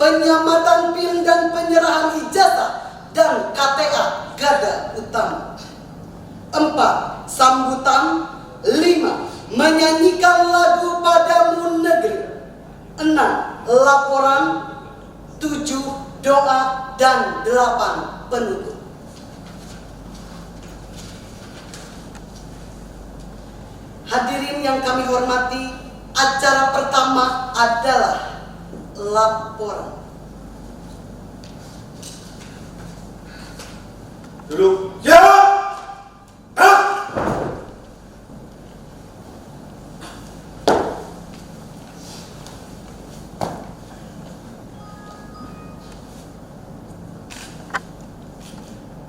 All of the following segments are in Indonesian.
penyamatan PIN dan penyerahan ijazah dan KTA Garda Utama. 4. Sambutan. 5. Menyanyikan lagu Padamu Negeri. 6. Laporan. 7. Doa dan 8. Penutup. Hadirin yang kami hormati, acara pertama adalah laporan. Duduk. Ya.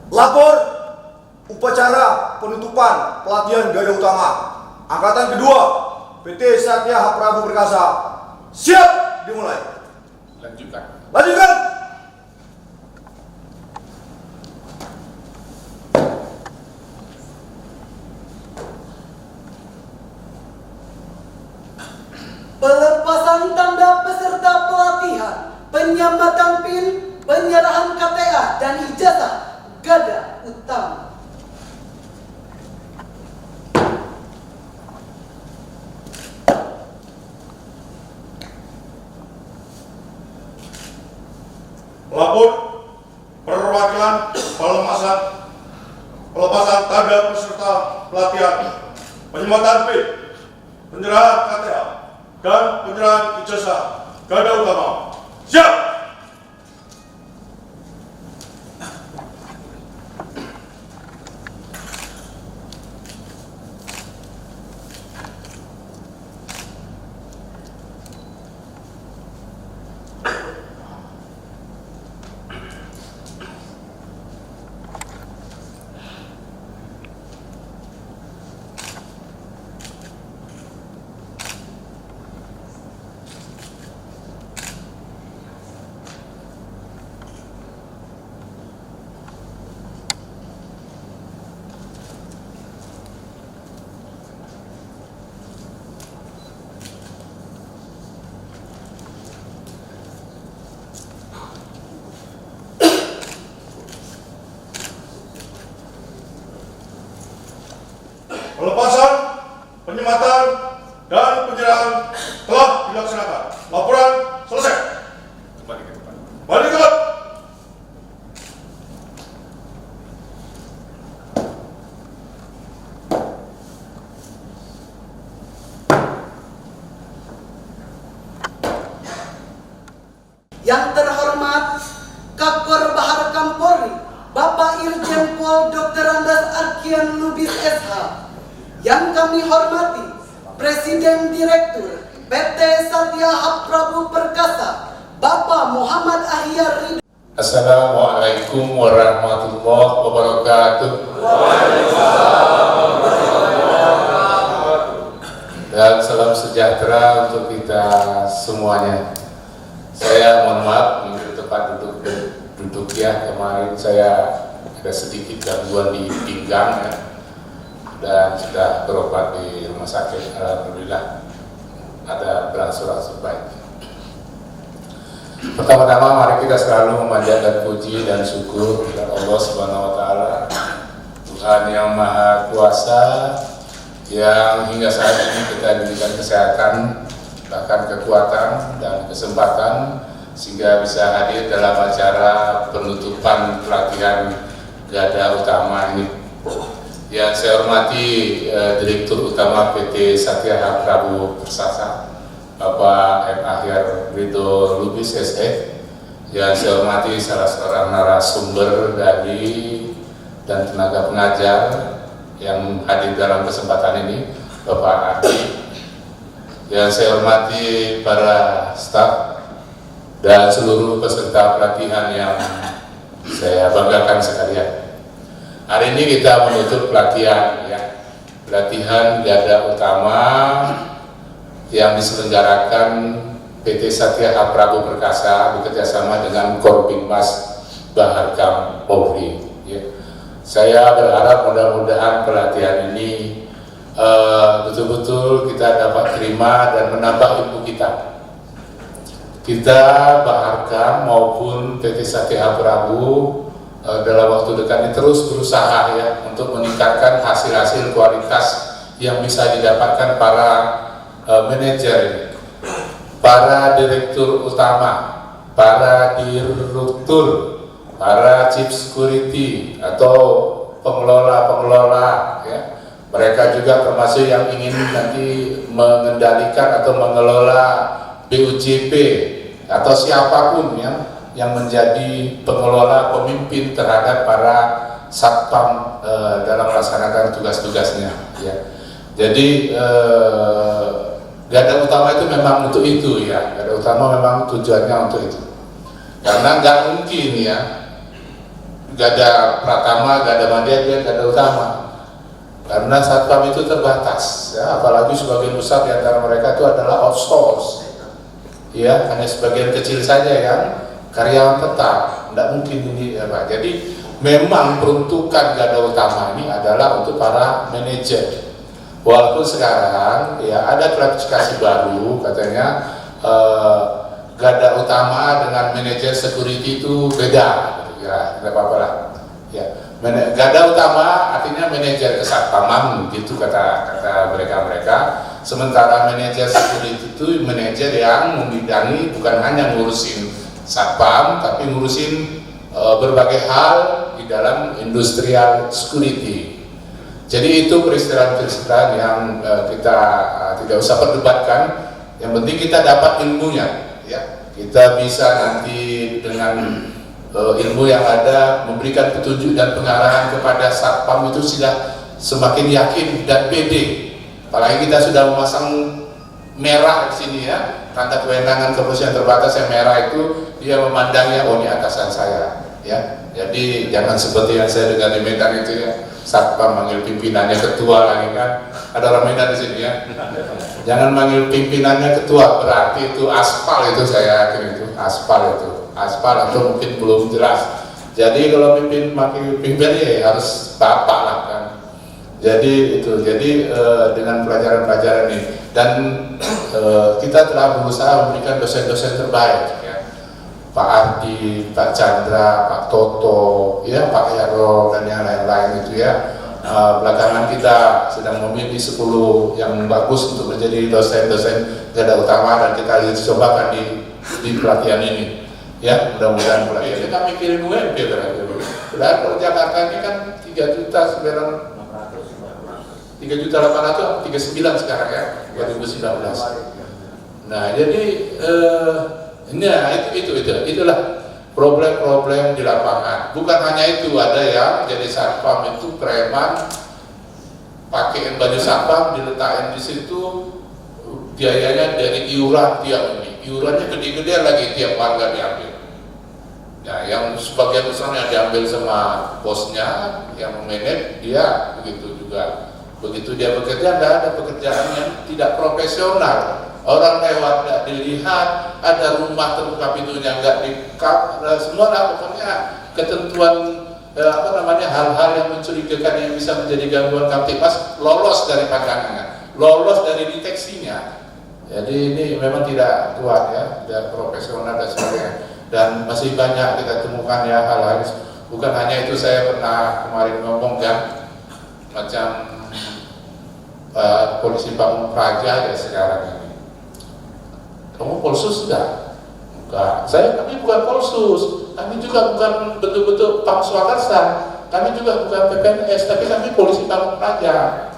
Lapor upacara penutupan pelatihan Garda Utama Angkatan Kedua PT Satya Prabu Perkasa. Siap dimulai. Lanjutkan. Pelepasan tanda peserta pelatihan, penyamatan PIN, penyerahan KTA dan ijazah Garda Utama. Lapor perwakilan pelepasan tanda peserta pelatihan, penyematan PIN, penyerahan KTA dan penyerahan ijazah Garda Utama. Siap. Pelepasan, penyematan, dan penyerahan telah dilaksanakan. Laporan selesai. Balik ke depan. Yang terhormat Kakor Baharkam Polri, Bapak Irjen Pol Dr. Andes Arkian Lubis SH. Yang kami hormati Presiden Direktur PT Satya Prabu Perkasa, Bapak Muhammad Ahyar Ridho. Assalamualaikum warahmatullahi wabarakatuh. Dan salam sejahtera untuk kita semuanya. Saya mohon maaf untuk tempat duduk ya, kemarin saya ada sedikit gangguan di pinggang ya, dan sudah berobat di rumah sakit. Alhamdulillah ada berangsur-angsur baik. Pertama-tama mari kita selalu memanjatkan puji dan syukur kepada Allah Subhanahu wa taala, Tuhan yang Maha Kuasa, yang hingga saat ini kita diberikan kesehatan, bahkan kekuatan dan kesempatan sehingga bisa hadir dalam acara penutupan pelatihan Garda Utama ini. Yang saya hormati Direktur Utama PT Satya Prabu Persasa, Bapak M. Ahyar Ridho Lubis SE. Yang saya hormati salah seorang narasumber dari dan tenaga pengajar yang hadir dalam kesempatan ini, Bapak Adi. Yang saya hormati para staf dan seluruh peserta pelatihan yang saya banggakan sekalian. Hari ini kita menutup pelatihan ya, pelatihan Garda Utama yang diselenggarakan PT Satya Prabu Perkasa bekerjasama dengan Korbinmas Baharkam Polri. Ya. Saya berharap mudah-mudahan pelatihan ini betul-betul kita dapat terima dan menambah ilmu kita, kita Baharkam maupun PT Satyah Prabu dalam waktu dekat ini terus berusaha ya untuk meningkatkan hasil-hasil kualitas yang bisa didapatkan para manajer, para direktur utama, para direktur, para chief security atau pengelola ya. Mereka juga termasuk yang ingin nanti mengendalikan atau mengelola BUJP atau siapapun yang menjadi pengelola pemimpin terhadap para satpam dalam melaksanakan tugas-tugasnya ya. Jadi garda utama itu memang untuk itu ya, garda utama memang tujuannya untuk itu. Karena nggak mungkin ya garda pratama, garda madya, dia garda utama. Karena satpam itu terbatas, ya, apalagi sebagian besar di antara mereka itu adalah outsource, ya, hanya sebagian kecil saja yang karyawan tetap, tidak mungkin ini, ya, Pak. Jadi memang peruntukan garda utama ini adalah untuk para manajer. Walaupun sekarang ya ada klasifikasi baru, katanya garda utama dengan manajer security itu beda, ya, tidak apa-apa lah, ya. Garda utama artinya manajer kesatpaman gitu kata mereka. Sementara manajer security itu manajer yang membidangi bukan hanya ngurusin satpam tapi ngurusin berbagai hal di dalam industrial security. Jadi itu peristiwa-peristiwa yang kita tidak usah perdebatkan. Yang penting kita dapat ilmunya, ya. Kita bisa nanti dengan ilmu yang ada memberikan petunjuk dan pengarahan kepada satpam itu sudah semakin yakin dan pede. Apalagi kita sudah memasang merah di sini ya, tanda kewenangan kepolisian terbatas yang merah itu dia memandangnya, oh ini atasan saya ya. Jadi jangan seperti yang saya dengar di Medan itu ya, satpam manggil pimpinannya ketua lagi kan. Ada orang Medan di sini ya. Jangan manggil pimpinannya ketua, berarti itu aspal, itu saya yakin itu aspal atau mungkin belum jelas. Jadi kalau pimpin ya harus bapak lah kan. Jadi itu, dengan pelajaran-pelajaran ini dan kita telah berusaha memberikan dosen-dosen terbaik ya. Pak Ardi, Pak Chandra, Pak Toto, ya Pak Yaro dan yang lain-lain itu ya. Belakangan kita sedang memilih 10 yang bagus untuk menjadi dosen-dosen garda utama dan kita cobakan di pelatihan ini. Ya, mudah-mudahan pelatihan kita mikirin UMP terakhir. Padahal kalau Jakarta ini kan 3.839 sekarang ya, 2019. Nah, jadi itulah problem-problem di lapangan. Bukan hanya itu, ada yang jadi satpam itu preman, pakaiin baju satpam, diletakin di situ, biayanya dari iuran tiap ini. Iurannya gede-gede lagi, tiap warga diambil. Nah, yang sebagian besarnya diambil sama bosnya, yang memanage dia begitu juga. Begitu dia bekerja, tidak ada pekerjaan yang tidak profesional. Orang lewat tidak dilihat, ada rumah terbuka pintunya nggak di-cut, semua lah pokoknya ketentuan hal-hal yang mencurigakan yang bisa menjadi gangguan kamtipmas lolos dari pandangannya, lolos dari deteksinya. Jadi ini memang tidak kuat ya, tidak profesional dan sebagainya. Dan masih banyak kita temukan ya hal-hal. Bukan hanya itu, saya pernah kemarin ngomong kan, macam polisi Pamung Praja ya sekarang ini. Kamu polsus enggak? Enggak. Kami bukan polsus. Kami juga bukan betul-betul Pam Swakarsa. Kami juga bukan PPNS, tapi kami polisi Pamung Praja.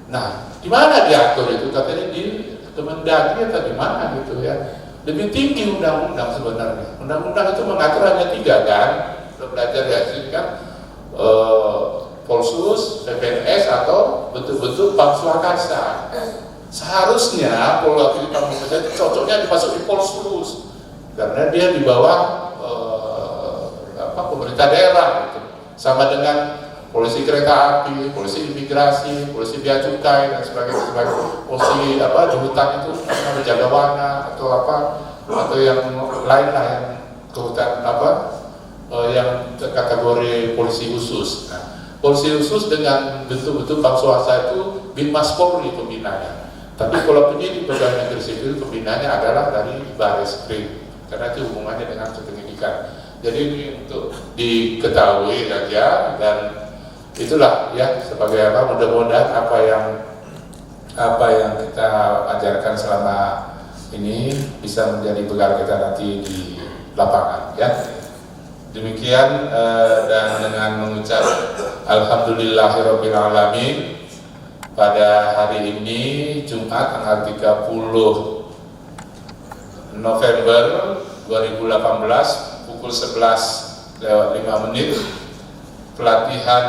Nah, di mana diatur itu? Katanya di Kemendagri atau di mana gitu ya. Lebih tinggi undang-undang sebenarnya. Undang-undang itu mengatur hanya 3 kan. Sudah belajar ya sih kan. Polsus, PPNS atau betul-betul Pam Swakarsa. Seharusnya Polisi Pamung Praja cocoknya dimasuk di Polsus karena dia di bawah pemerintah daerah gitu. Sama dengan polisi kereta api, polisi imigrasi, polisi bea cukai dan sebagainya, polisi di hutan itu menjaga warna atau yang lain lah yang kehutan yang kategori polisi khusus. Nah, polisi khusus dengan betul-betul Pam Swakarsa itu Binmas Polri pembinanya. Tapi kalau penyidik pegawai negeri sipil pembinanya adalah dari Baris Krim. karena itu hubungannya dengan pendidikan. Jadi ini untuk diketahui saja, dan itulah ya sebagai apa, mudah-mudahan apa yang kita ajarkan selama ini bisa menjadi bekal kita nanti di lapangan ya. Demikian dan dengan mengucap alhamdulillahirabbil alamin, pada hari ini Jumat tanggal 30 November 2018 pukul 11:05 pelatihan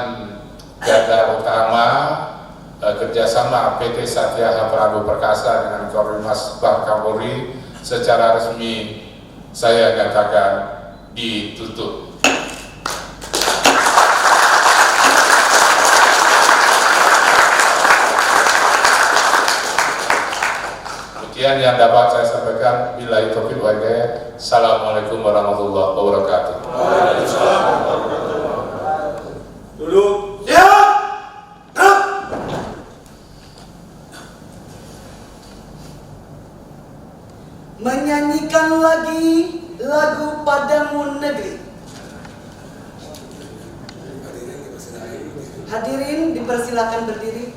garda utama kerjasama PT Satya Prabu Perkasa dengan Korlantas Bank Kapolri secara resmi saya nyatakan ditutup. Demikian yang dapat saya sampaikan. Billahi taufiq wal hidayah. Assalamualaikum warahmatullahi wabarakatuh. Waalaikumsalam warahmatullahi wabarakatuh. Duduk. Menyanyikan lagi lagu Padamu Negeri. Hadirin dipersilakan berdiri.